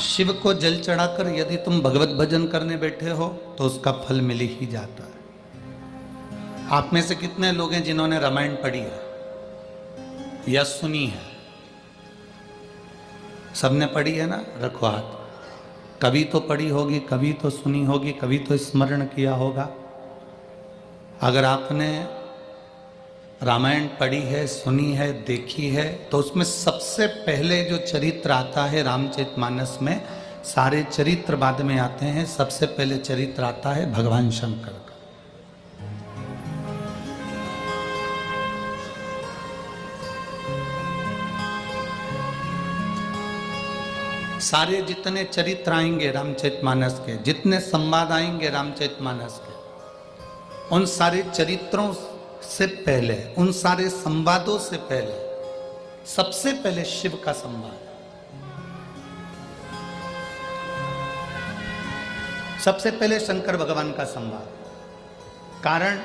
शिव को जल चढ़ाकर यदि तुम भगवत भजन करने बैठे हो तो उसका फल मिल ही जाता है। आप में से कितने लोग हैं जिन्होंने रामायण पढ़ी है या सुनी है? सबने पढ़ी है ना? रखो हाथ। कभी तो पढ़ी होगी, कभी तो सुनी होगी, कभी तो स्मरण किया होगा। अगर आपने रामायण पढ़ी है, सुनी है, देखी है, तो उसमें सबसे पहले जो चरित्र आता है रामचरितमानस में, सारे चरित्र बाद में आते हैं, सबसे पहले चरित्र आता है भगवान शंकर का। सारे जितने चरित्र आएंगे रामचरितमानस के, जितने संवाद आएंगे रामचरितमानस के, उन सारे चरित्रों से पहले, उन सारे संवादों से पहले सबसे पहले शिव का संवाद, सबसे पहले शंकर भगवान का संवाद। कारण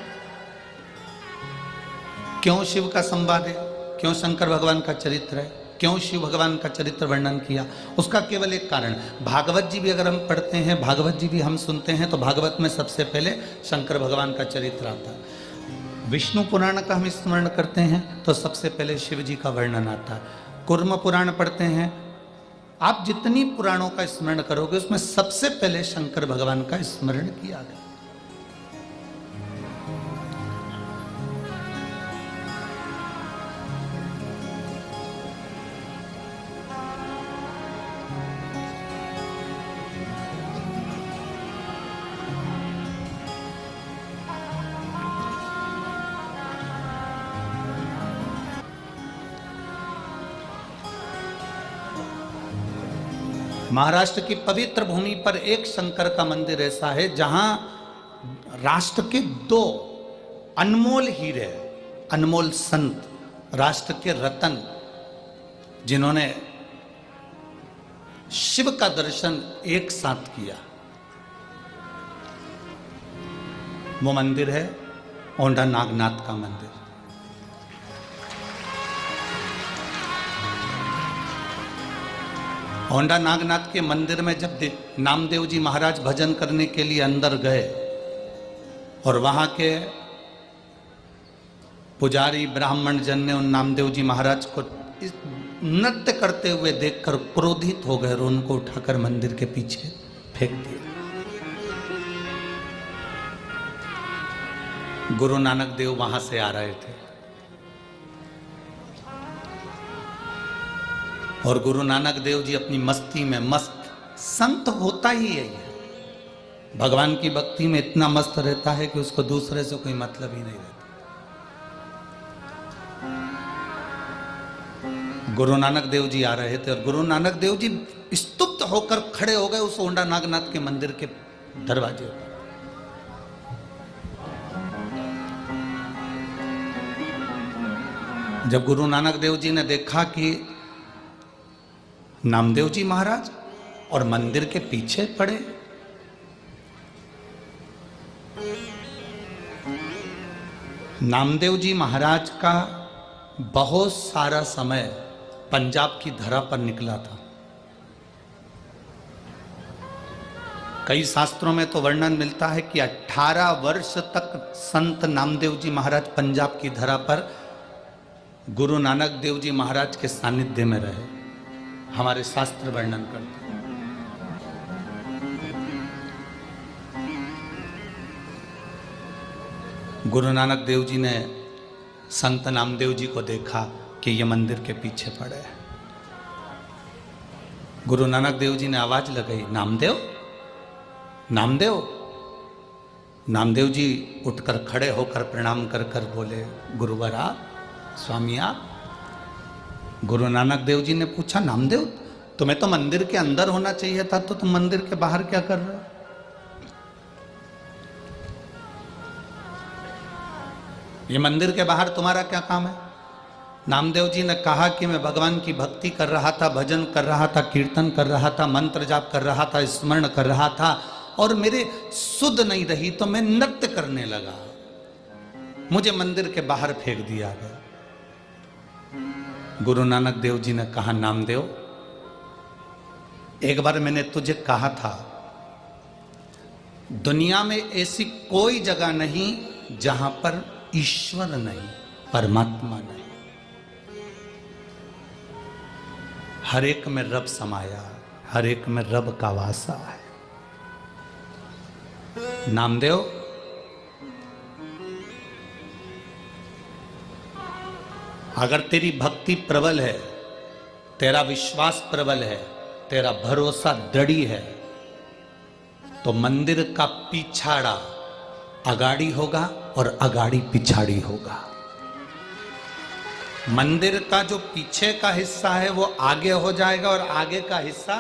क्यों शिव का संवाद है, क्यों शंकर भगवान का चरित्र है, क्यों शिव भगवान का चरित्र वर्णन किया, उसका केवल एक कारण, भागवत जी भी अगर हम पढ़ते हैं, भागवत जी भी हम सुनते हैं, तो भागवत में सबसे पहले शंकर भगवान का चरित्र आता है। विष्णु पुराण का हम स्मरण करते हैं तो सबसे पहले शिव जी का वर्णन आता है। कुर्म पुराण पढ़ते हैं, आप जितनी पुराणों का स्मरण करोगे उसमें सबसे पहले शंकर भगवान का स्मरण किया गया। महाराष्ट्र की पवित्र भूमि पर एक शंकर का मंदिर ऐसा है जहां राष्ट्र के दो अनमोल हीरे, अनमोल संत, राष्ट्र के रतन, जिन्होंने शिव का दर्शन एक साथ किया, वो मंदिर है औंढा नागनाथ का मंदिर। औंढा नागनाथ के मंदिर में जब नामदेव जी महाराज भजन करने के लिए अंदर गए और वहां के पुजारी ब्राह्मण जन ने उन नामदेव जी महाराज को नृत्य करते हुए देखकर क्रोधित हो गए और उनको उठाकर मंदिर के पीछे फेंक दिया। गुरु नानक देव वहां से आ रहे थे और गुरु नानक देव जी अपनी मस्ती में मस्त, संत होता ही है, भगवान की भक्ति में इतना मस्त रहता है कि उसको दूसरे से कोई मतलब ही नहीं रहता। गुरु नानक देव जी आ रहे थे और गुरु नानक देव जी स्तुप्त होकर खड़े हो गए उस औंढा नागनाथ के मंदिर के दरवाजे पर। जब गुरु नानक देव जी ने देखा कि नामदेव जी महाराज और मंदिर के पीछे पड़े, नामदेव जी महाराज का बहुत सारा समय पंजाब की धरा पर निकला था। कई शास्त्रों में तो वर्णन मिलता है कि 18 वर्ष तक संत नामदेव जी महाराज पंजाब की धरा पर गुरु नानक देव जी महाराज के सानिध्य में रहे, हमारे शास्त्र वर्णन करते हैं। गुरु नानक देव जी ने संत नामदेव जी को देखा कि ये मंदिर के पीछे पड़े हैं। गुरु नानक देव जी ने आवाज लगाई, नामदेव, नामदेव। नामदेव जी उठकर खड़े होकर प्रणाम कर कर बोले, गुरुवर आप, स्वामी आप। गुरु नानक देव जी ने पूछा, नामदेव तुम्हें तो मंदिर के अंदर होना चाहिए था, तो तुम मंदिर के बाहर क्या कर रहे हो? ये मंदिर के बाहर तुम्हारा क्या काम है? नामदेव जी ने कहा कि मैं भगवान की भक्ति कर रहा था, भजन कर रहा था, कीर्तन कर रहा था, मंत्र जाप कर रहा था, स्मरण कर रहा था और मेरे सुध नहीं रही तो मैं नृत्य करने लगा, मुझे मंदिर के बाहर फेंक दिया गया। गुरु नानक देव जी ने कहा, नामदेव एक बार मैंने तुझे कहा था, दुनिया में ऐसी कोई जगह नहीं जहां पर ईश्वर नहीं, परमात्मा नहीं। हर एक में रब समाया, हर एक में रब का वासा है। नामदेव, अगर तेरी भक्ति प्रबल है, तेरा विश्वास प्रबल है, तेरा भरोसा दृढ़ है, तो मंदिर का पिछाड़ा अगाड़ी होगा और अगाड़ी पिछाड़ी होगा। मंदिर का जो पीछे का हिस्सा है वो आगे हो जाएगा और आगे का हिस्सा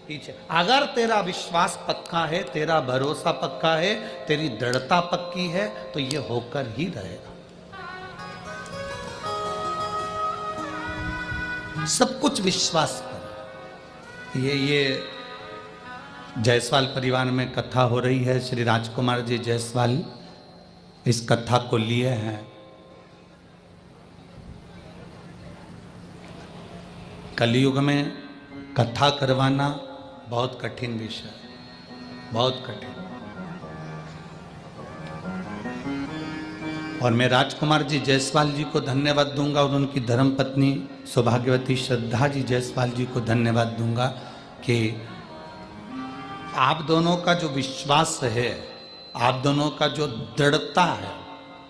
पीछे। अगर तेरा विश्वास पक्का है, तेरा भरोसा पक्का है, तेरी दृढ़ता पक्की है, तो ये होकर ही रहेगा। सब कुछ विश्वास पर। ये जायसवाल परिवार में कथा हो रही है। श्री राजकुमार जी जायसवाल इस कथा को लिए हैं। कलयुग में कथा करवाना बहुत कठिन विषय है, बहुत कठिन। और मैं राजकुमार जी जायसवाल जी को धन्यवाद दूंगा और उनकी धर्मपत्नी सौभाग्यवती श्रद्धा जी जायसवाल जी को धन्यवाद दूंगा कि आप दोनों का जो विश्वास है, आप दोनों का जो दृढ़ता है,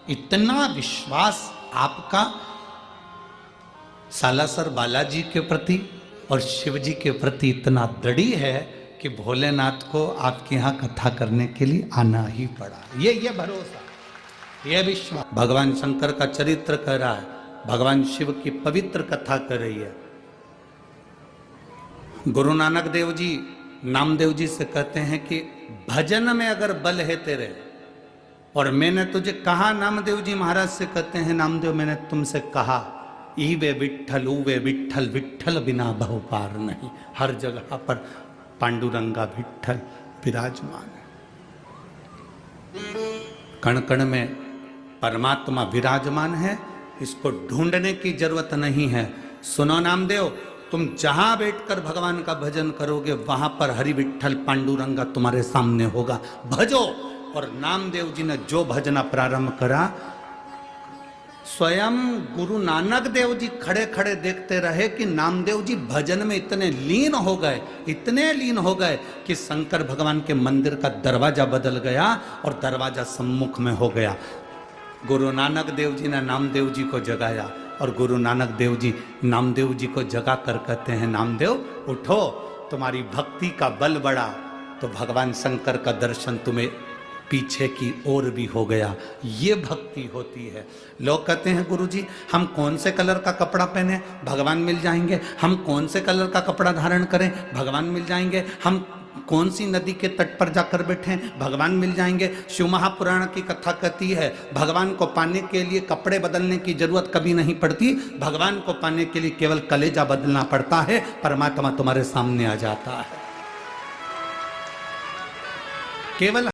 इतना विश्वास आपका सालासर बालाजी के प्रति और शिव जी के प्रति इतना दृढ़ है कि भोलेनाथ को आपके यहाँ कथा करने के लिए आना ही पड़ा। ये भरोसा, ये विश्वास। भगवान शंकर का चरित्र कह रहा है, भगवान शिव की पवित्र कथा कर रही है। गुरु नानक देव जी नामदेव जी से कहते हैं कि भजन में अगर बल है तेरे, और मैंने तुझे कहा, नामदेव जी महाराज से कहते हैं, नामदेव मैंने तुमसे कहा, ई वे विठ्ठल ऊ वे विठ्ठल, विठ्ठल बिना बहु पार नहीं। हर जगह पर पांडुरंगा विठ्ठल विराजमान है। कण कण में परमात्मा विराजमान है, इसको ढूंढने की जरूरत नहीं है। सुनो नामदेव, तुम जहां बैठकर भगवान का भजन करोगे वहां पर हरि विठ्ठल पांडुरंगा तुम्हारे सामने होगा, भजो। और नामदेव जी ने जो भजना प्रारंभ करा, स्वयं गुरु नानक देव जी खड़े खड़े देखते रहे कि नामदेव जी भजन में इतने लीन हो गए, इतने लीन हो गए कि शंकर भगवान के मंदिर का दरवाजा बदल गया और दरवाजा सम्मुख में हो गया। गुरु नानक देव जी ने नामदेव जी को जगाया और गुरु नानक देव जी नामदेव जी को जगा कर कहते हैं, नामदेव उठो, तुम्हारी भक्ति का बल बढ़ा तो भगवान शंकर का दर्शन तुम्हें पीछे की ओर भी हो गया। ये भक्ति होती है। लोग कहते हैं, गुरुजी हम कौन से कलर का कपड़ा पहने, भगवान मिल जाएंगे। हम कौन से कलर का कपड़ा धारण करें, भगवान मिल जाएंगे। हम कौन सी नदी के तट पर जाकर बैठें, भगवान मिल जाएंगे। शिव महापुराण की कथा कहती है, भगवान को पाने के लिए कपड़े बदलने की जरूरत कभी नहीं पड़ती, भगवान को पाने के लिए केवल कलेजा बदलना पड़ता है, परमात्मा तुम्हारे सामने आ जाता है। केवल